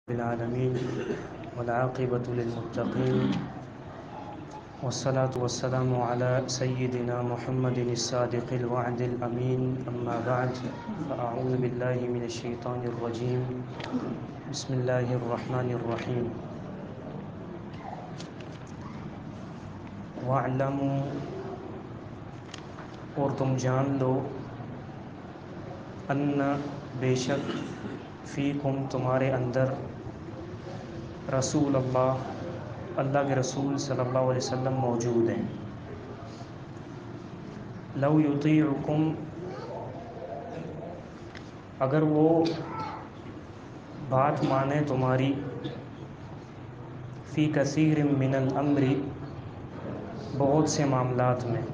العالمين والعاقبة للمتقين والصلاة والسلام على سيدنا محمد الصادق الوعد الأمين أما بعد فأعوذ بالله من الشيطان الرجيم بسم الله الرحمن الرحيم وَاعْلَمُوا اور تم جان لو ان بے شک فیکم تمہارے اندر رسول اللہ کے رسول صلی اللہ علیہ وسلم موجود ہیں. لو یطیعکم اگر وہ بات مانے تمہاری فی کثیر من الامر بہت سے معاملات میں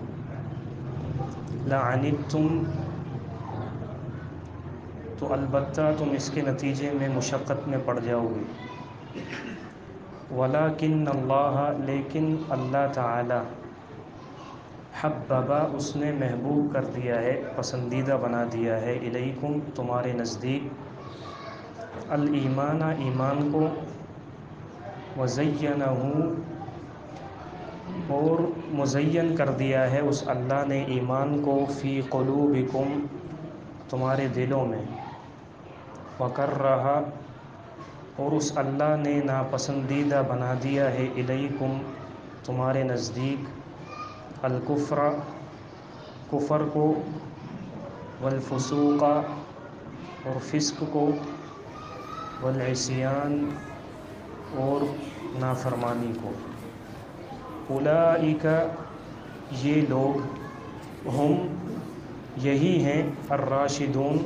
لعنتم تو البتہ تم اس کے نتیجے میں مشقت میں پڑ جاؤ گے. ولیکن اللہ لیکن اللہ تعالی حببا اس نے محبوب کر دیا ہے پسندیدہ بنا دیا ہے الیکم تمہارے نزدیک الایمان ایمان کو وزینہ اور مزین کر دیا ہے اس اللہ نے ایمان کو فی قلوبکم تمہارے دلوں میں وکرہ اور اس اللہ نے ناپسندیدہ بنا دیا ہے الیکم تمہارے نزدیک الکفر کفر کو والفسوق اور فسق کو والعصیان اور نافرمانی کو. اولئک یہ لوگ ہم یہی ہیں الراشدون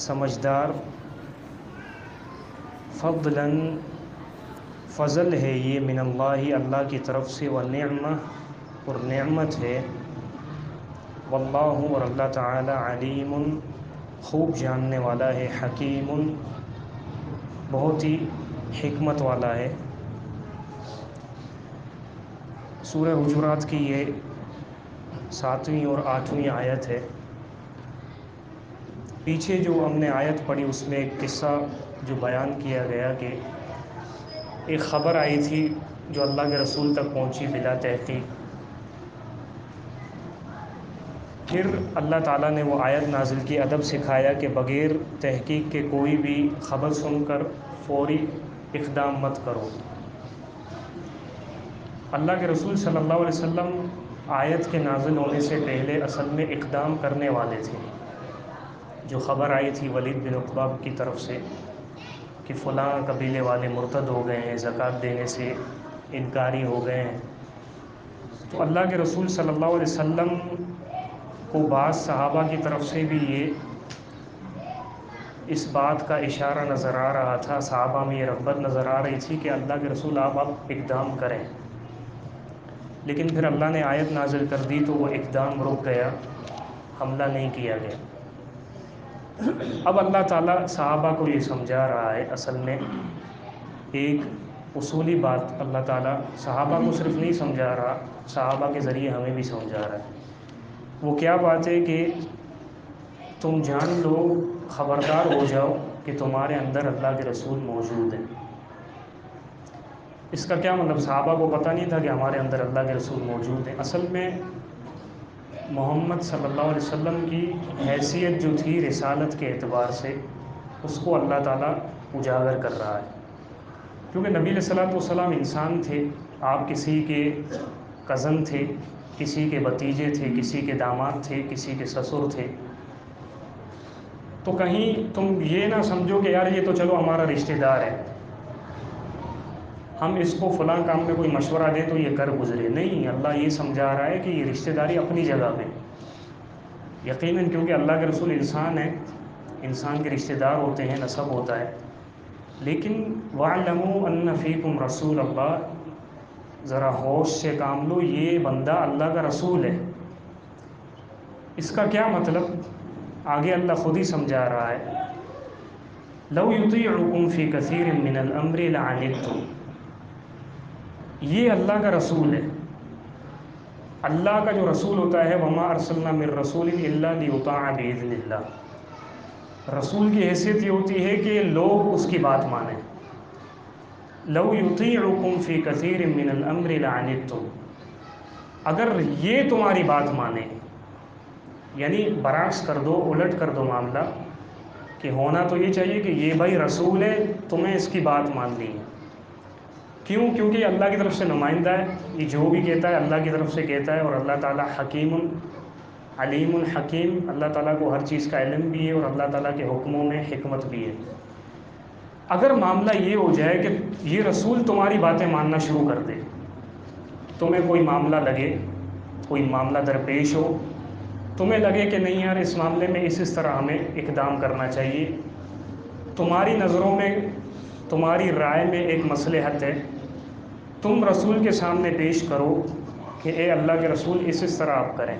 سمجھدار فضلاً فضل ہے یہ من اللہ کی طرف سے ونعمہ اور نعمت ہے واللہ اور اللہ تعالی علیم خوب جاننے والا ہے حکیم بہت ہی حکمت والا ہے. سورہ حجرات کی یہ 7ویں اور 8ویں آیت ہے. پیچھے جو ہم نے آیت پڑھی اس میں ایک قصہ جو بیان کیا گیا کہ ایک خبر آئی تھی جو اللہ کے رسول تک پہنچی بلا تحقیق. پھر اللہ تعالیٰ نے وہ آیت نازل کی ادب سکھایا کہ بغیر تحقیق کے کوئی بھی خبر سن کر فوری اقدام مت کرو. اللہ کے رسول صلی اللہ علیہ وسلم آیت کے نازل ہونے سے پہلے اصل میں اقدام کرنے والے تھے. جو خبر آئی تھی ولید بن عقبہ کی طرف سے کہ فلاں قبیلے والے مرتد ہو گئے ہیں زکوٰۃ دینے سے انکاری ہو گئے ہیں, تو اللہ کے رسول صلی اللہ علیہ وسلم کو بعض صحابہ کی طرف سے بھی اس بات کا اشارہ نظر آ رہا تھا, صحابہ میں یہ رغبت نظر آ رہی تھی کہ اللہ کے رسول آپ اقدام کریں. لیکن پھر اللہ نے آیت نازل کر دی تو وہ اقدام رک گیا, حملہ نہیں کیا گیا. اب اللہ تعالیٰ صحابہ کو یہ سمجھا رہا ہے, اصل میں ایک اصولی بات اللہ تعالیٰ صحابہ کو صرف نہیں سمجھا رہا, صحابہ کے ذریعے ہمیں بھی سمجھا رہا ہے. وہ کیا بات ہے کہ تم جان لو خبردار ہو جاؤ کہ تمہارے اندر اللہ کے رسول موجود ہیں. اس کا کیا مطلب, صحابہ کو پتہ نہیں تھا کہ ہمارے اندر اللہ کے رسول موجود ہیں. اصل میں محمد صلی اللہ علیہ وسلم کی حیثیت جو تھی رسالت کے اعتبار سے اس کو اللہ تعالیٰ اجاگر کر رہا ہے, کیونکہ نبی علیہ الصلوۃ والسلام انسان تھے. آپ کسی کے کزن تھے, کسی کے بھتیجے تھے, کسی کے داماد تھے, کسی کے سسر تھے. تو کہیں تم یہ نہ سمجھو کہ یار یہ تو چلو ہمارا رشتہ دار ہے, ہم اس کو فلاں کام میں کوئی مشورہ دیں تو یہ کر گزرے. نہیں, اللہ یہ سمجھا رہا ہے کہ یہ رشتہ داری اپنی جگہ پہ یقیناً, کیونکہ اللہ کے رسول انسان ہے, انسان کے رشتہ دار ہوتے ہیں, نسب ہوتا ہے. لیکن وَاعْلَمُوا أَنَّ فِيكُمْ رَسُولَ اللَّهِ ذرا ہوش سے کام لو, یہ بندہ اللہ کا رسول ہے. اس کا کیا مطلب آگے اللہ خود ہی سمجھا رہا ہے. لَوْ يُطِيعُكُمْ فِي كَثِيرٍ مِّنَ الْأَمْرِ لَعَنِتُّمْ, یہ اللہ کا رسول ہے. اللہ کا جو رسول ہوتا ہے وَمَا أَرْسَلْنَا مِن رَّسُولٍ إِلَّا لِيُطَاعَ بِإِذْنِ اللَّهِ, رسول کی حیثیت یہ ہوتی ہے کہ لوگ اس کی بات مانیں. لو یطیعکم فی کثیر من الامر لعنتم، اگر یہ تمہاری بات مانے، یعنی برعکس کر دو، الٹ کر دو معاملہ، کہ ہونا تو یہ چاہیے کہ یہ بھائی رسول ہے، تمہیں اس کی بات ماننی ہے۔ کیوں؟ کیونکہ یہ اللہ کی طرف سے نمائندہ ہے، یہ جو بھی کہتا ہے اللہ کی طرف سے کہتا ہے، اور اللہ تعالیٰ حکیم علیم الحکیم، اللہ تعالیٰ کو ہر چیز کا علم بھی ہے، اور اللہ تعالیٰ کے حکموں میں حکمت بھی ہے۔ اگر معاملہ یہ ہو جائے کہ یہ رسول تمہاری باتیں ماننا شروع کر دے، تمہیں کوئی معاملہ لگے، کوئی معاملہ درپیش ہو، تمہیں لگے کہ نہیں یار اس معاملے میں اس طرح ہمیں اقدام کرنا چاہیے، تمہاری نظروں میں، تمہاری رائے میں ایک مصلحت ہے، تم رسول کے سامنے پیش کرو کہ اے اللہ کے رسول اس طرح آپ کریں،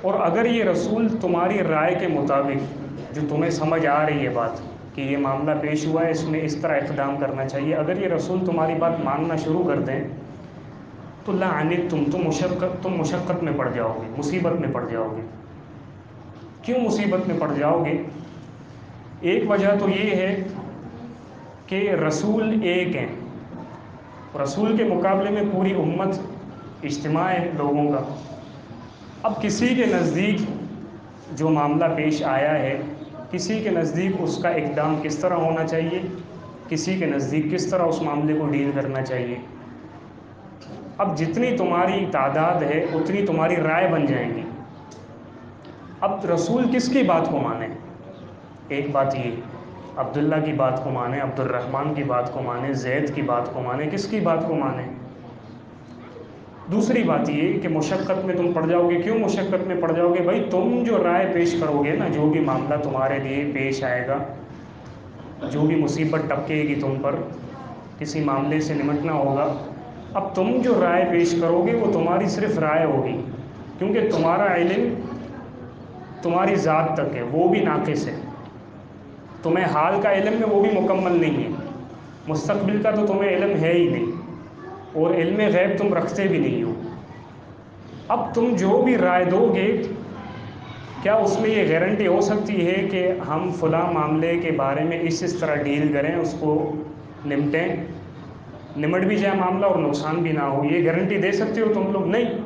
اور اگر یہ رسول تمہاری رائے کے مطابق، جو تمہیں سمجھ آ رہی ہے بات کہ یہ معاملہ پیش ہوا ہے، اس میں اس طرح اقدام کرنا چاہیے، اگر یہ رسول تمہاری بات ماننا شروع کر دیں تو لعنتم، تم مشقت میں پڑ جاؤ گے، مصیبت میں پڑ جاؤ گے۔ کیوں مصیبت میں پڑ جاؤ گے؟ ایک وجہ تو یہ ہے کہ رسول ایک ہیں، رسول کے مقابلے میں پوری امت اجتماع ہے لوگوں کا۔ اب کسی کے نزدیک جو معاملہ پیش آیا ہے، کسی کے نزدیک اس کا اقدام کس طرح ہونا چاہیے، کسی کے نزدیک کس طرح اس معاملے کو ڈیل کرنا چاہیے۔ اب جتنی تمہاری تعداد ہے اتنی تمہاری رائے بن جائیں گی۔ اب رسول کس کی بات کو مانے؟ ایک بات یہ، عبداللہ کی بات کو مانے، عبد الرحمن کی بات کو مانے، زید کی بات کو مانے، کس کی بات کو مانے؟ دوسری بات یہ کہ مشقت میں تم پڑ جاؤ گے۔ کیوں مشقت میں پڑ جاؤ گے؟ بھائی تم جو رائے پیش کرو گے نا، جو بھی معاملہ تمہارے لیے پیش آئے گا، جو بھی مصیبت ٹپکے گی تم پر، کسی معاملے سے نمٹنا ہوگا، اب تم جو رائے پیش کرو گے وہ تمہاری صرف رائے ہوگی، کیونکہ تمہارا علم تمہاری ذات تک ہے، وہ بھی ناقص ہے، تمہیں حال کا علم ہے وہ بھی مکمل نہیں ہے، مستقبل کا تو تمہیں علم ہے ہی نہیں، اور علم غیب تم رکھتے بھی نہیں ہو۔ اب تم جو بھی رائے دو گے، کیا اس میں یہ گارنٹی ہو سکتی ہے کہ ہم فلاں معاملے کے بارے میں اس طرح ڈیل کریں، اس کو نمٹیں، نمٹ بھی جائے معاملہ اور نقصان بھی نہ ہو؟ یہ گارنٹی دے سکتے ہو تم لوگ؟ نہیں۔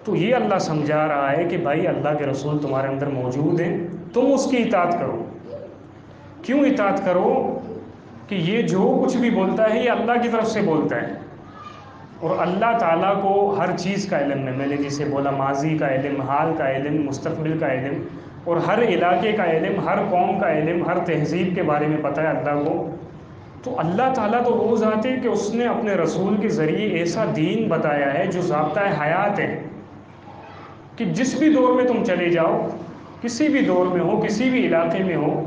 تو یہ اللہ سمجھا رہا ہے کہ بھائی اللہ کے رسول تمہارے اندر موجود ہیں، تم اس کی اطاعت کرو۔ کیوں اطاعت کرو؟ کہ یہ جو کچھ بھی بولتا ہے یہ اللہ کی طرف سے بولتا ہے، اور اللہ تعالیٰ کو ہر چیز کا علم ہے۔ میں نے جسے بولا ماضی کا علم، حال کا علم، مستقبل کا علم، اور ہر علاقے کا علم، ہر قوم کا علم، ہر تہذیب کے بارے میں پتہ ہے اللہ کو۔ تو اللہ تعالیٰ تو وہ ذات ہے کہ اس نے اپنے رسول کے ذریعے ایسا دین بتایا ہے جو ضابطۂ حیات ہے، کہ جس بھی دور میں تم چلے جاؤ، کسی بھی دور میں ہو، کسی بھی علاقے میں ہو،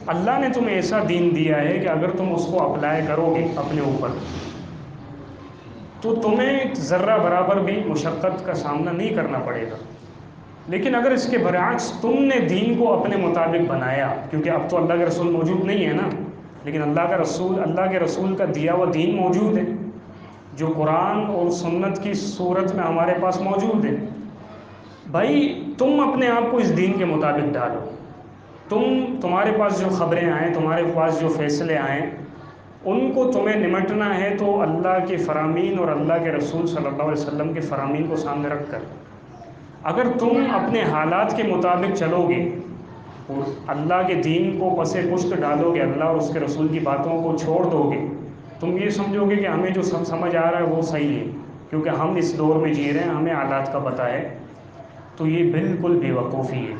اللہ نے تمہیں ایسا دین دیا ہے کہ اگر تم اس کو اپلائی کرو گے اپنے اوپر تو تمہیں ذرہ برابر بھی مشقت کا سامنا نہیں کرنا پڑے گا۔ لیکن اگر اس کے برعکس تم نے دین کو اپنے مطابق بنایا، کیونکہ اب تو اللہ کے رسول موجود نہیں ہے نا، لیکن اللہ کے رسول کا دیا ہوا دین موجود ہے، جو قرآن اور سنت کی صورت میں ہمارے پاس موجود ہے۔ بھائی تم اپنے آپ کو اس دین کے مطابق ڈالو، تمہارے پاس جو خبریں آئیں، تمہارے پاس جو فیصلے آئیں، ان کو تمہیں نمٹنا ہے تو اللہ کے فرامین اور اللہ کے رسول صلی اللہ علیہ وسلم کے فرامین کو سامنے رکھ کر۔ اگر تم اپنے حالات کے مطابق چلو گے اور اللہ کے دین کو پس پشت ڈالو گے، اللہ اور اس کے رسول کی باتوں کو چھوڑ دو گے، تم یہ سمجھو گے کہ ہمیں جو سمجھ آ رہا ہے وہ صحیح ہے کیونکہ ہم اس دور میں جی رہے ہیں، ہمیں حالات کا پتہ ہے، تو یہ بالکل بے وقوفی ہے۔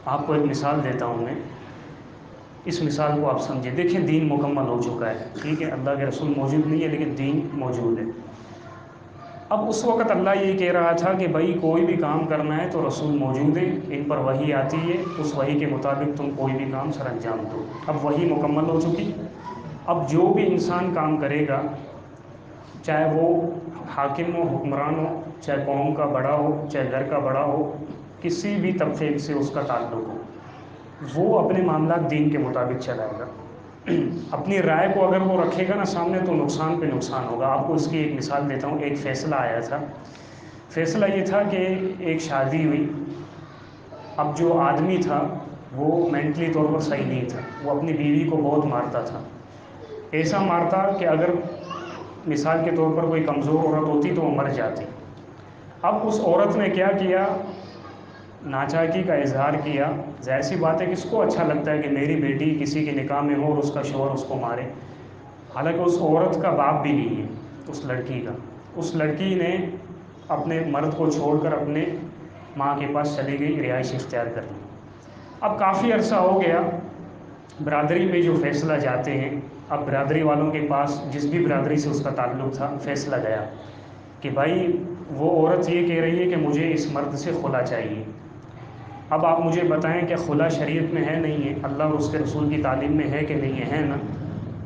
آپ کو ایک مثال دیتا ہوں میں، اس مثال کو آپ سمجھیں۔ دیکھیں دین مکمل ہو چکا ہے، ٹھیک ہے، اللہ کے رسول موجود نہیں ہے لیکن دین موجود ہے۔ اب اس وقت اللہ یہ کہہ رہا تھا کہ بھائی کوئی بھی کام کرنا ہے تو رسول موجود ہے، ان پر وحی آتی ہے، اس وحی کے مطابق تم کوئی بھی کام سر انجام دو۔ اب وحی مکمل ہو چکی، اب جو بھی انسان کام کرے گا، چاہے وہ حاکم ہو، حکمران ہو، چاہے قوم کا بڑا ہو، چاہے گھر کا بڑا ہو، کسی بھی طبقے سے اس کا تعلق ہو، وہ اپنے معاملات دین کے مطابق چلائے گا۔ اپنی رائے کو اگر وہ رکھے گا نا سامنے تو نقصان پہ نقصان ہوگا۔ آپ کو اس کی ایک مثال دیتا ہوں۔ ایک فیصلہ آیا تھا، فیصلہ یہ تھا کہ ایک شادی ہوئی، اب جو آدمی تھا وہ مینٹلی طور پر صحیح نہیں تھا، وہ اپنی بیوی کو بہت مارتا تھا، ایسا مارتا کہ اگر مثال کے طور پر کوئی کمزور عورت ہوتی تو وہ مر جاتی۔ اب اس عورت نے کیا کیا، ناچاکی کا اظہار کیا۔ ظاہر سی بات ہے کہ اس کو اچھا لگتا ہے کہ میری بیٹی کسی کے نکاح میں ہو اور اس کا شوہر اس کو مارے، حالانکہ اس عورت کا باپ بھی نہیں ہے اس لڑکی کا۔ اس لڑکی نے اپنے مرد کو چھوڑ کر اپنے ماں کے پاس چلی گئی، رہائش اختیار کر لی۔ اب کافی عرصہ ہو گیا، برادری میں جو فیصلہ جاتے ہیں، اب برادری والوں کے پاس جس بھی برادری سے اس کا تعلق تھا فیصلہ گیا کہ بھائی وہ عورت یہ کہہ رہی ہے کہ مجھے اس مرد سے خلا چاہیے۔ اب آپ مجھے بتائیں کہ خلا شریعت میں ہے نہیں ہے، اللہ اور اس کے رسول کی تعلیم میں ہے کہ نہیں ہے نا؟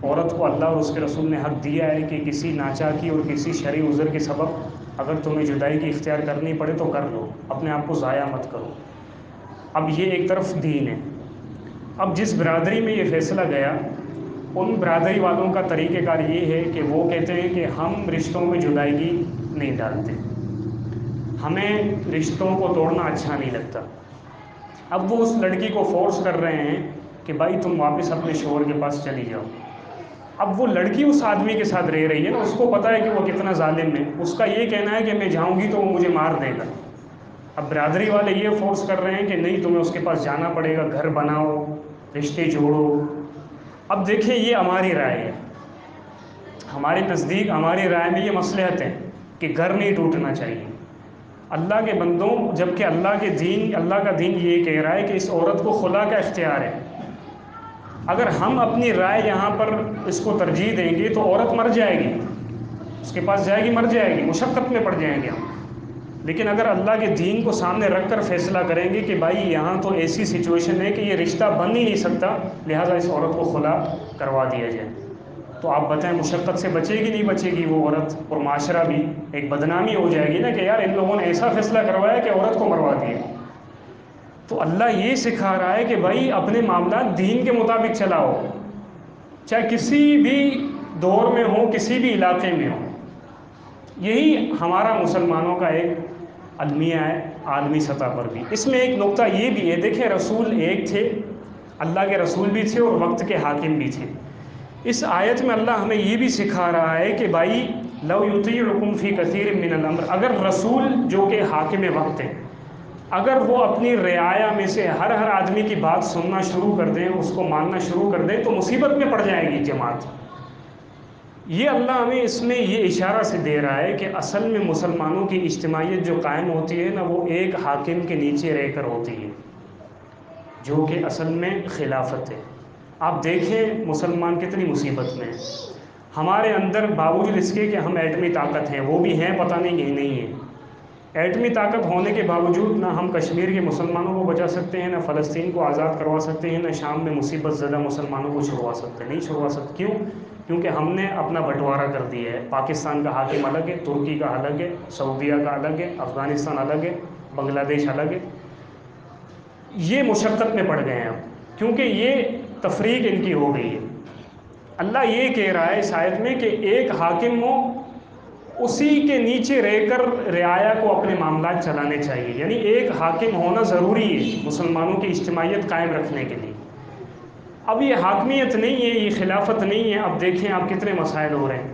عورت کو اللہ اور اس کے رسول نے حق دیا ہے کہ کسی ناچاکی اور کسی شرعی عذر کے سبب اگر تمہیں جدائی کی اختیار کرنی پڑے تو کر لو، اپنے آپ کو ضائع مت کرو۔ اب یہ ایک طرف دین ہے۔ اب جس برادری میں یہ فیصلہ گیا، ان برادری والوں کا طریقہ کار یہ ہے کہ وہ کہتے ہیں کہ ہم رشتوں میں جدائیگی نہیں ڈالتے، ہمیں رشتوں کو توڑنا اچھا نہیں لگتا۔ اب وہ اس لڑکی کو فورس کر رہے ہیں کہ بھائی تم واپس اپنے شوہر کے پاس چلی جاؤ۔ اب وہ لڑکی اس آدمی کے ساتھ رہ رہی ہے نا، اس کو پتہ ہے کہ وہ کتنا ظالم ہے، اس کا یہ کہنا ہے کہ میں جاؤں گی تو وہ مجھے مار دے گا۔ اب برادری والے یہ فورس کر رہے ہیں کہ نہیں تمہیں اس کے پاس جانا پڑے گا، گھر بناؤ، رشتے جوڑو۔ اب دیکھیں یہ ہماری رائے ہے، ہمارے نزدیک ہماری رائے میں یہ مصلحت ہے کہ گھر نہیں ٹوٹنا چاہیے۔ اللہ کے بندوں، جبکہ اللہ کا دین یہ کہہ رہا ہے کہ اس عورت کو خلا کا اختیار ہے۔ اگر ہم اپنی رائے یہاں پر اس کو ترجیح دیں گے تو عورت مر جائے گی، اس کے پاس جائے گی، مر جائے گی، مشقت میں پڑ جائیں گے ہم۔ لیکن اگر اللہ کے دین کو سامنے رکھ کر فیصلہ کریں گے کہ بھائی یہاں تو ایسی سچویشن ہے کہ یہ رشتہ بن ہی نہیں سکتا، لہٰذا اس عورت کو خلا کروا دیا جائے، تو آپ بتائیں مشقت سے بچے گی نہیں بچے گی وہ عورت؟ اور معاشرہ بھی ایک بدنامی ہو جائے گی نا کہ یار ان لوگوں نے ایسا فیصلہ کروایا کہ عورت کو مروا دیا۔ تو اللہ یہ سکھا رہا ہے کہ بھائی اپنے معاملات دین کے مطابق چلاؤ، چاہے کسی بھی دور میں ہو، کسی بھی علاقے میں ہو۔ یہی ہمارا مسلمانوں کا ایک المیہ ہے عالمی سطح پر بھی۔ اس میں ایک نقطہ یہ بھی ہے، دیکھیں رسول ایک تھے، اللہ کے رسول بھی تھے اور وقت کے حاکم بھی تھے۔ اس آیت میں اللہ ہمیں یہ بھی سکھا رہا ہے کہ بھائی لو یطیعکم فی کثیر من الامر، اگر رسول جو کہ حاکم وقت ہیں، اگر وہ اپنی رعایا میں سے ہر آدمی کی بات سننا شروع کر دیں، اس کو ماننا شروع کر دیں، تو مصیبت میں پڑ جائے گی جماعت۔ یہ اللہ ہمیں اس میں یہ اشارہ سے دے رہا ہے کہ اصل میں مسلمانوں کی اجتماعیت جو قائم ہوتی ہے نا، وہ ایک حاکم کے نیچے رہ کر ہوتی ہے، جو کہ اصل میں خلافت ہے۔ آپ دیکھیں مسلمان کتنی مصیبت میں ہیں، ہمارے اندر باوجود اس کے کہ ہم ایٹمی طاقت ہیں، وہ بھی ہیں، پتہ نہیں کہ نہیں ہیں، ایٹمی طاقت ہونے کے باوجود نہ ہم کشمیر کے مسلمانوں کو بچا سکتے ہیں، نہ فلسطین کو آزاد کروا سکتے ہیں، نہ شام میں مصیبت زدہ مسلمانوں کو چھڑوا سکتے ہیں، نہیں چھڑوا سکتے۔ کیوں؟ کیونکہ ہم نے اپنا بٹوارا کر دیا ہے۔ پاکستان کا حاکم الگ ہے، ترکی کا الگ ہے، سعودیہ کا الگ ہے، افغانستان الگ ہے، بنگلہ دیش الگ ہے۔ یہ مشقت میں پڑ گئے ہیں اب، کیونکہ یہ تفریق ان کی ہو گئی ہے۔ اللہ یہ کہہ رہا ہے اس آیت میں کہ ایک حاکم ہو، اسی کے نیچے رہ کر رعایا کو اپنے معاملات چلانے چاہیے، یعنی ایک حاکم ہونا ضروری ہے مسلمانوں کی اجتماعیت قائم رکھنے کے لیے۔ اب یہ حاکمیت نہیں ہے، یہ خلافت نہیں ہے۔ اب دیکھیں آپ کتنے مسائل ہو رہے ہیں،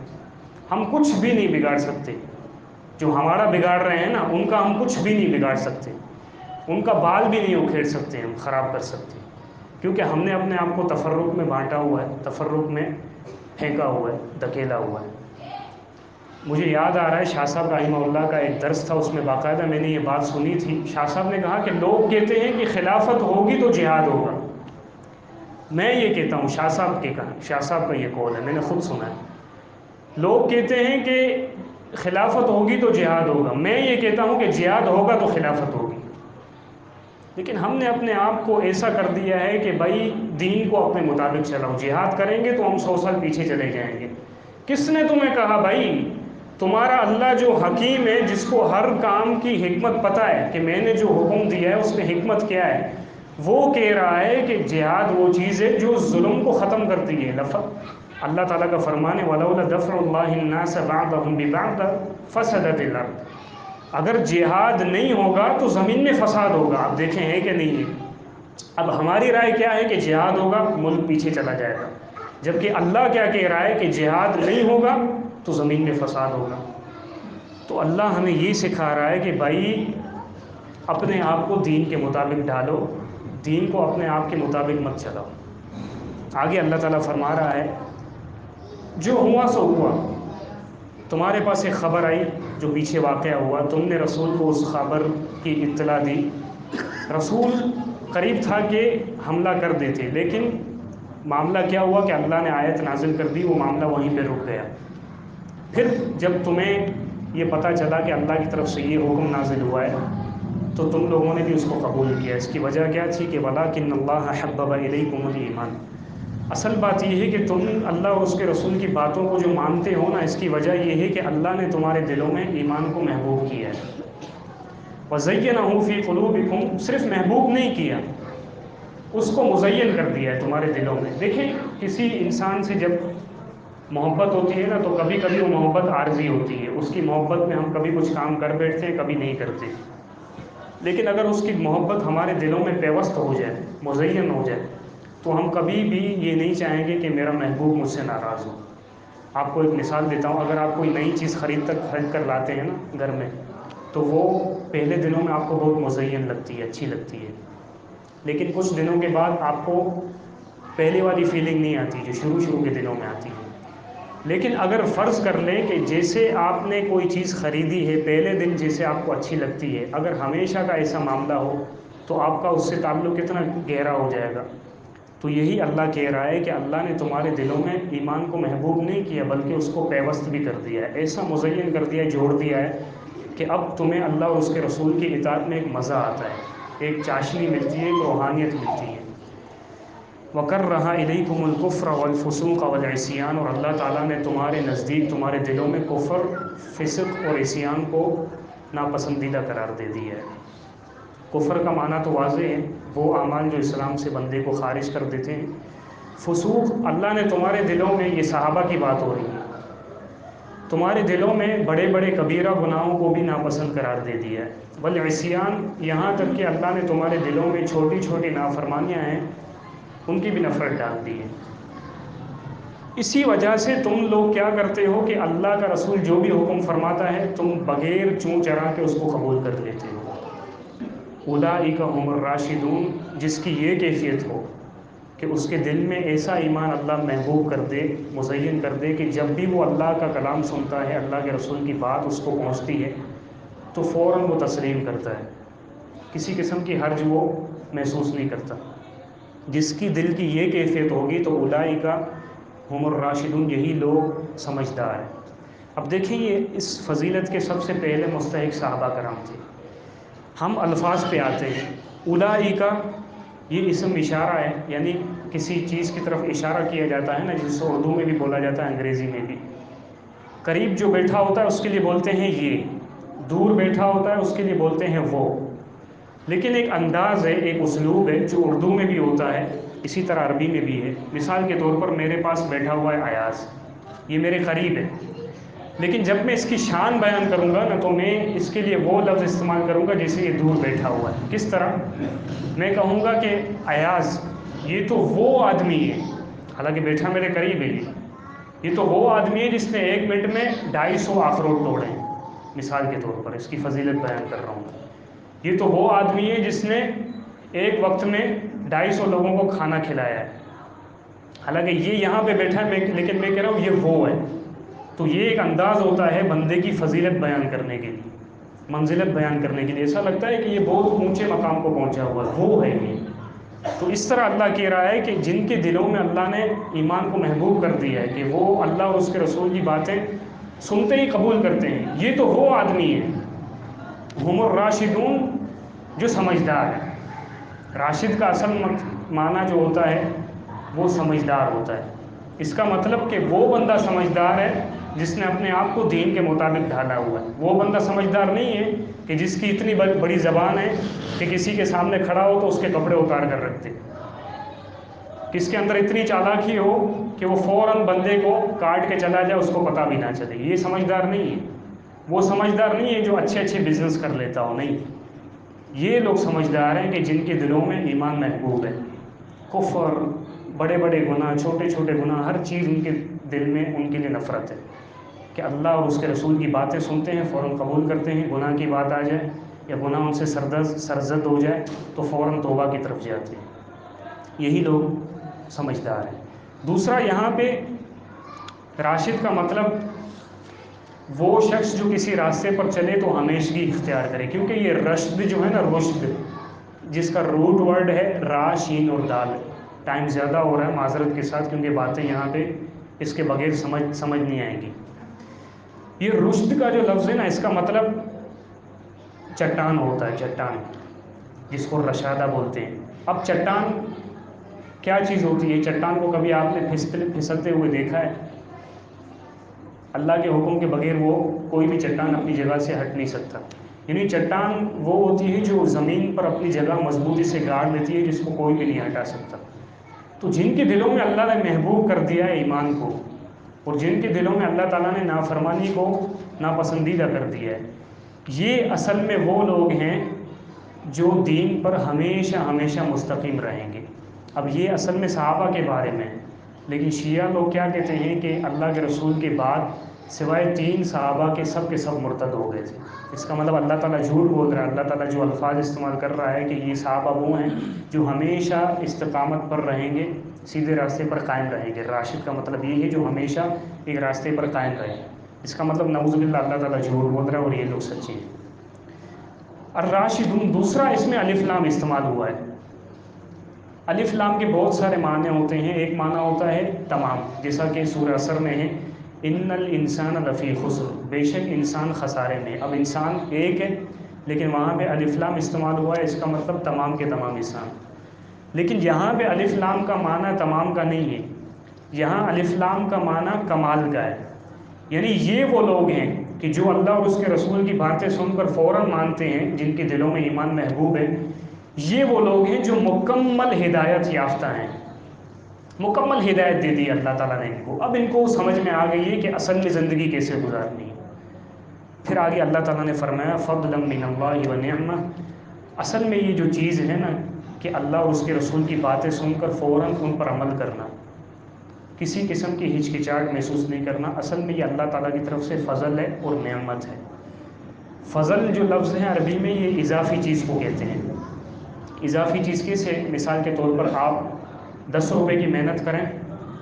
ہم کچھ بھی نہیں بگاڑ سکتے، جو ہمارا بگاڑ رہے ہیں نا ان کا ہم کچھ بھی نہیں بگاڑ سکتے، ان کا بال بھی نہیں اکھیڑ سکتے، ہم خراب کر سکتے، کیونکہ ہم نے اپنے آپ کو تفرق میں بانٹا ہوا ہے، تفرق میں پھینکا ہوا ہے، دھکیلا ہوا ہے۔ مجھے یاد آ رہا ہے شاہ صاحب رحمہ اللہ کا ایک درس تھا، اس میں باقاعدہ میں نے یہ بات سنی تھی۔ شاہ صاحب نے کہا کہ لوگ کہتے ہیں کہ خلافت ہوگی تو جہاد ہوگا، میں یہ کہتا ہوں، شاہ صاحب کا یہ قول ہے، میں نے خود سنا ہے۔ لوگ کہتے ہیں کہ خلافت ہوگی تو جہاد ہوگا، میں یہ کہتا ہوں کہ جہاد ہوگا تو خلافت ہوگی۔ لیکن ہم نے اپنے آپ کو ایسا کر دیا ہے کہ بھائی دین کو اپنے مطابق چلاؤ، جہاد کریں گے تو ہم 100 سال پیچھے چلے جائیں گے۔ کس نے تمہیں کہا بھائی؟ تمہارا اللہ جو حکیم ہے، جس کو ہر کام کی حکمت پتہ ہے کہ میں نے جو حکم دیا ہے اس میں حکمت کیا ہے، وہ کہہ رہا ہے کہ جہاد وہ چیز ہے جو ظلم کو ختم کرتی ہے۔ اللہ تعالیٰ کا فرمان ہے وَلَوْلَا دَفْعُ اللَّهِ النَّاسَ بَعْضَهُمْ بِبَعْضٍ فَسَدَتِ الْأَرْضُ، اگر جہاد نہیں ہوگا تو زمین میں فساد ہوگا۔ آپ دیکھیں ہے کہ نہیں ہے؟ اب ہماری رائے کیا ہے کہ جہاد ہوگا، ملک پیچھے چلا جائے گا۔ جبکہ اللہ کیا کہہ رہا ہے کہ جہاد نہیں ہوگا تو زمین میں فساد ہوگا۔ تو اللہ ہمیں یہ سکھا رہا ہے کہ بھائی اپنے آپ کو دین کے مطابق ڈھالو، دین کو اپنے آپ کے مطابق مت چلاؤ۔ آگے اللہ تعالیٰ فرما رہا ہے جو ہوا سو ہوا، تمہارے پاس ایک خبر آئی جو پیچھے واقعہ ہوا، تم نے رسول کو اس خبر کی اطلاع دی، رسول قریب تھا کہ حملہ کر دیتے، لیکن معاملہ کیا ہوا کہ اللہ نے آیت نازل کر دی، وہ معاملہ وہیں پہ رک گیا۔ پھر جب تمہیں یہ پتہ چلا کہ اللہ کی طرف سے یہ حکم نازل ہوا ہے تو تم لوگوں نے بھی اس کو قبول کیا۔ اس کی وجہ کیا تھی کہ وَلَٰكِنَّ اللَّهَ حَبَّبَ إِلَيْكُمُ الْإِيمَانَ، اصل بات یہ ہے کہ تم اللہ اور اس کے رسول کی باتوں کو جو مانتے ہو نا، اس کی وجہ یہ ہے کہ اللہ نے تمہارے دلوں میں ایمان کو محبوب کیا ہے۔ وَزَيَّنَهُ فِي قُلُوبِكُمْ، صرف محبوب نہیں کیا، اس کو مزین کر دیا ہے تمہارے دلوں میں۔ دیکھیں کسی انسان سے جب محبت ہوتی ہے نا تو کبھی کبھی وہ محبت عارضی ہوتی ہے، اس کی محبت میں ہم کبھی کچھ کام کر بیٹھتے ہیں، کبھی نہیں کرتے، لیکن اگر اس کی محبت ہمارے دلوں میں پیوست ہو جائے، مزین ہو جائے، تو ہم کبھی بھی یہ نہیں چاہیں گے کہ میرا محبوب مجھ سے ناراض ہو۔ آپ کو ایک مثال دیتا ہوں، اگر آپ کوئی نئی چیز خرید کر لاتے ہیں نا گھر میں، تو وہ پہلے دنوں میں آپ کو بہت مزین لگتی ہے، اچھی لگتی ہے، لیکن کچھ دنوں کے بعد آپ کو پہلے والی فیلنگ نہیں آتی جو شروع کے دنوں میں آتی ہے۔ لیکن اگر فرض کر لیں کہ جیسے آپ نے کوئی چیز خریدی ہے، پہلے دن جیسے آپ کو اچھی لگتی ہے، اگر ہمیشہ کا ایسا معاملہ ہو تو آپ کا اس سے تعلق کتنا گہرا ہو جائے گا۔ تو یہی اللہ کہہ رہا ہے کہ اللہ نے تمہارے دلوں میں ایمان کو محبوب نہیں کیا بلکہ اس کو پیوست بھی کر دیا ہے، ایسا مزین کر دیا ہے، جوڑ دیا ہے کہ اب تمہیں اللہ اور اس کے رسول کی اطاعت میں ایک مزہ آتا ہے، ایک چاشنی ملتی ہے، ایک روحانیت ملتی ہے۔ وَكَرَّهَ إِلَيْكُمُ الْكُفْرَ وَالْفُسُوقَ وَالْعِصْيَانَ، اور اللہ تعالیٰ نے تمہارے نزدیک، تمہارے دلوں میں کفر، فسق اور عصیان کو ناپسندیدہ قرار دے دیا ہے۔ کفر کا معنی تو واضح ہے، وہ اعمال جو اسلام سے بندے کو خارج کر دیتے ہیں۔ فسوق، اللہ نے تمہارے دلوں میں، یہ صحابہ کی بات ہو رہی ہے، تمہارے دلوں میں بڑے بڑے کبیرہ گناہوں کو بھی ناپسند قرار دے دیا ہے۔ والعصیان، یہاں تک کہ اللہ نے تمہارے دلوں میں چھوٹی چھوٹی نافرمانیاں ہیں ان کی بھی نفرت ڈال دی ہے۔ اسی وجہ سے تم لوگ کیا کرتے ہو کہ اللہ کا رسول جو بھی حکم فرماتا ہے تم بغیر چوں چرا کے اس کو قبول کر لیتے ہو۔ اولئک هم الراشدون، جس کی یہ کیفیت ہو کہ اس کے دل میں ایسا ایمان اللہ محبوب کر دے، مزین کر دے کہ جب بھی وہ اللہ کا کلام سنتا ہے، اللہ کے رسول کی بات اس کو پہنچتی ہے تو فوراً وہ تسلیم کرتا ہے، کسی قسم کی حرج وہ محسوس نہیں کرتا۔ جس کی دل کی یہ کیفیت ہوگی تو اولئک هم الراشدون، یہی لوگ سمجھدار ہیں۔ اب دیکھیں یہ اس فضیلت کے سب سے پہلے مستحق صحابہ کرام تھے۔ ہم الفاظ پہ آتے ہیں، اولئک یہ اسم اشارہ ہے، یعنی کسی چیز کی طرف اشارہ کیا جاتا ہے نا، جس کو اردو میں بھی بولا جاتا ہے، انگریزی میں بھی۔ قریب جو بیٹھا ہوتا ہے اس کے لیے بولتے ہیں یہ، دور بیٹھا ہوتا ہے اس کے لیے بولتے ہیں وہ۔ لیکن ایک انداز ہے، ایک اسلوب ہے جو اردو میں بھی ہوتا ہے، اسی طرح عربی میں بھی ہے۔ مثال کے طور پر میرے پاس بیٹھا ہوا ہے ایاز، یہ میرے قریب ہے، لیکن جب میں اس کی شان بیان کروں گا نا تو میں اس کے لیے وہ لفظ استعمال کروں گا جیسے یہ دور بیٹھا ہوا ہے۔ کس طرح؟ میں کہوں گا کہ ایاز یہ تو وہ آدمی ہے، حالانکہ بیٹھا میرے قریب ہے، یہ تو وہ آدمی ہے جس نے 1 منٹ میں 250 اخروٹ توڑے ہیں، مثال کے طور پر اس کی فضیلت بیان کر رہا ہوں۔ یہ تو وہ آدمی ہے جس نے ایک وقت میں 250 لوگوں کو کھانا کھلایا ہے، حالانکہ یہ یہاں پہ بیٹھا ہے لیکن میں کہہ رہا ہوں یہ وہ ہے۔ تو یہ ایک انداز ہوتا ہے بندے کی فضیلت بیان کرنے کے لیے، منزلت بیان کرنے کے لیے، ایسا لگتا ہے کہ یہ بہت اونچے مقام کو پہنچا ہوا ہے، وہ ہے یہ۔ تو اس طرح اللہ کہہ رہا ہے کہ جن کے دلوں میں اللہ نے ایمان کو محبوب کر دیا ہے کہ وہ اللہ اور اس کے رسول کی باتیں سنتے ہی قبول کرتے ہیں، یہ تو وہ آدمی ہے، ہم الراشدون، جو سمجھدار ہے۔ راشد کا اصل معنی جو ہوتا ہے وہ سمجھدار ہوتا ہے۔ اس کا مطلب کہ وہ بندہ سمجھدار ہے جس نے اپنے آپ کو دین کے مطابق ڈھالا ہوا ہے۔ وہ بندہ سمجھدار نہیں ہے کہ جس کی اتنی بڑی زبان ہے کہ کسی کے سامنے کھڑا ہو تو اس کے کپڑے اتار کر رکھ دے، کس کے اندر اتنی چالاکی ہو کہ وہ فوراً بندے کو کاٹ کے چلا جائے، اس کو پتہ بھی نہ چلے۔ یہ سمجھدار نہیں ہے۔ وہ سمجھدار نہیں ہے جو اچھے بزنس کر لیتا ہو، نہیں، یہ لوگ سمجھدار ہیں کہ جن کے دلوں میں ایمان محبوب ہے۔ کفر، بڑے بڑے گناہ، چھوٹے چھوٹے گناہ، ہر چیز ان کے دل میں ان کے لیے نفرت ہے کہ اللہ اور اس کے رسول کی باتیں سنتے ہیں فوراً قبول کرتے ہیں، گناہ کی بات آ جائے یا گناہ ان سے سرزد ہو جائے تو فوراً توبہ کی طرف جاتے ہیں۔ یہی لوگ سمجھدار ہیں۔ دوسرا یہاں پہ راشد کا مطلب وہ شخص جو کسی راستے پر چلے تو ہمیشگی اختیار کرے، کیونکہ یہ رشد جو ہے نا، رشد جس کا روٹ ورڈ ہے را شین اور دال۔ ٹائم زیادہ ہو رہا ہے معذرت کے ساتھ، کیونکہ باتیں یہاں پہ اس کے بغیر سمجھ نہیں آئیں گی۔ یہ رشد کا جو لفظ ہے نا، اس کا مطلب چٹان ہوتا ہے، چٹان جس کو رشادہ بولتے ہیں۔ اب چٹان کیا چیز ہوتی ہے؟ چٹان کو کبھی آپ نے پھسلتے ہوئے دیکھا ہے؟ اللہ کے حکم کے بغیر وہ کوئی بھی چٹان اپنی جگہ سے ہٹ نہیں سکتا۔ یعنی چٹان وہ ہوتی ہے جو زمین پر اپنی جگہ مضبوطی سے گاڑ لیتی ہے، جس کو کوئی بھی نہیں ہٹا سکتا۔ تو جن کے دلوں میں اللہ نے محبوب کر دیا ہے ایمان کو، اور جن کے دلوں میں اللہ تعالیٰ نے نافرمانی کو ناپسندیدہ کر دیا ہے، یہ اصل میں وہ لوگ ہیں جو دین پر ہمیشہ ہمیشہ مستقیم رہیں گے۔ اب یہ اصل میں صحابہ کے بارے میں ہے، لیکن شیعہ لوگ کیا کہتے ہیں کہ اللہ کے رسول کے بعد سوائے 3 صحابہ کے سب مرتد ہو گئے تھے۔ اس کا مطلب اللہ تعالیٰ جھوٹ بول رہا ہے۔ اللہ تعالیٰ جو الفاظ استعمال کر رہا ہے کہ یہ صحابہ وہ ہیں جو ہمیشہ استقامت پر رہیں گے، سیدھے راستے پر قائم رہیں گے۔ راشد کا مطلب یہ ہے جو ہمیشہ ایک راستے پر قائم رہے۔ اس کا مطلب نعوذ باللہ اللہ تعالیٰ جھوٹ بول رہا ہے اور یہ لوگ سچے ہیں۔ الراشدون، دوسرا اس میں الف لام استعمال ہوا ہے۔ الف لام کے بہت سارے معنی ہوتے ہیں۔ ایک معنی ہوتا ہے تمام، جیسا کہ سورہ عصر میں ہے ان الانسان لفی خسر، بے شک انسان خسارے میں۔ اب انسان ایک ہے، لیکن وہاں پہ الف لام استعمال ہوا ہے، اس کا مطلب تمام کے تمام انسان۔ لیکن یہاں پہ الف لام کا معنی تمام کا نہیں ہے، یہاں الف لام کا معنی کمال کا ہے۔ یعنی یہ وہ لوگ ہیں کہ جو اللہ اور اس کے رسول کی باتیں سن کر فوراً مانتے ہیں، جن کے دلوں میں ایمان محبوب ہے۔ یہ وہ لوگ ہیں جو مکمل ہدایت یافتہ ہیں، مکمل ہدایت دے دی اللہ تعالیٰ نے ان کو۔ اب ان کو سمجھ میں آ گئی ہے کہ اصل میں زندگی کیسے گزارنی ہے۔ پھر آگے اللہ تعالیٰ نے فرمایا فضلا من اللہ و نعمہ، اصل میں یہ جو چیز ہے نا کہ اللہ اور اس کے رسول کی باتیں سن کر فوراً ان پر عمل کرنا، کسی قسم کی ہچکچاہٹ محسوس نہیں کرنا، اصل میں یہ اللہ تعالیٰ کی طرف سے فضل ہے اور نعمت ہے۔ فضل جو لفظ ہے عربی میں، یہ اضافی چیز کو کہتے ہیں۔ اضافی چیز کیسے؟ مثال کے طور پر آپ 10 روپے کی محنت کریں،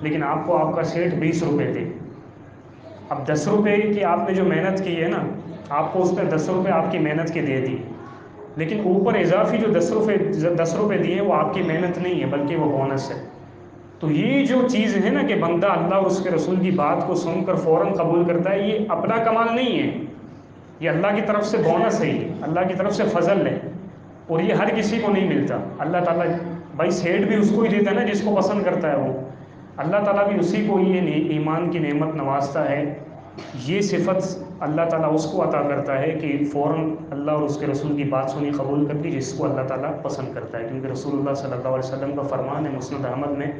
لیکن آپ کو آپ کا سیٹھ 20 روپے دے۔ اب 10 روپے کی آپ نے جو محنت کی ہے نا، آپ کو اس میں 10 روپے آپ کی محنت کے دے دی، لیکن اوپر اضافی جو 10 روپے دیے ہیں وہ آپ کی محنت نہیں ہے بلکہ وہ بونس ہے۔ تو یہ جو چیز ہے نا کہ بندہ اللہ اور اس کے رسول کی بات کو سن کر فوراً قبول کرتا ہے، یہ اپنا کمال نہیں ہے، یہ اللہ کی طرف سے بونس ہے، یہ اللہ کی طرف سے فضل ہے، اور یہ ہر کسی کو نہیں ملتا۔ اللہ تعالیٰ بھائی سیٹ بھی اس کو ہی دیتا ہے نا جس کو پسند کرتا ہے وہ، اللہ تعالیٰ بھی اسی کو یہ ایمان کی نعمت نوازتا ہے۔ یہ صفت اللہ تعالیٰ اس کو عطا کرتا ہے کہ فوراً اللہ اور اس کے رسول کی بات سنی قبول کر دی، جس کو اللہ تعالیٰ پسند کرتا ہے۔ کیونکہ رسول اللہ صلی اللہ علیہ وسلم کا فرمان ہے مسند احمد میں،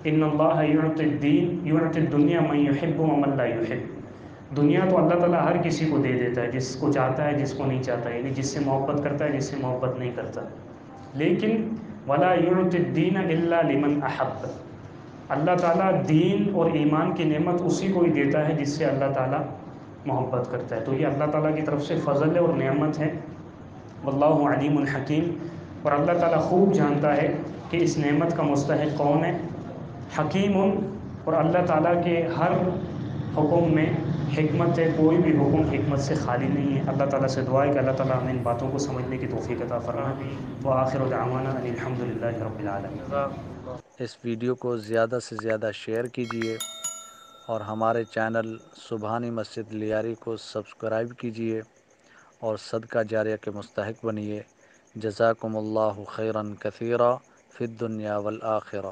ان اللہ یعطی الدنیا من یحب ومن لا یحب، دنیا تو اللہ تعالیٰ ہر کسی کو دے دیتا ہے، جس کو چاہتا ہے جس کو نہیں چاہتا، یعنی جس سے محبت کرتا ہے جس سے محبت نہیں کرتا۔ لیکن ولا یعطی الدین الا لمن احب، اللہ تعالیٰ دین اور ایمان کی نعمت اسی کو ہی دیتا ہے جس سے اللہ تعالیٰ محبت کرتا ہے۔ تو یہ اللہ تعالیٰ کی طرف سے فضل ہے اور نعمت ہے۔ واللہ علیم الحکیم، اور اللہ تعالیٰ خوب جانتا ہے کہ اس نعمت کا مستحق کون ہے۔ حکیم، اور اللہ تعالیٰ کے ہر حکم میں حکمت ہے، کوئی بھی حکم حکمت سے خالی نہیں ہے۔ اللہ تعالیٰ سے دعا ہے کہ اللہ تعالیٰ ہمیں ان باتوں کو سمجھنے کی توفیق عطا فرمائے۔ وآخر دعوانا ان الحمد للہ رب العالمین۔ اس ویڈیو کو زیادہ سے زیادہ شیئر کیجیے اور ہمارے چینل سبحانی مسجد لیاری کو سبسکرائب کیجیے اور صدقہ جاریہ کے مستحق بنیے۔ جزاکم اللہ خیرا کثیرا فی الدنیا والآخرہ۔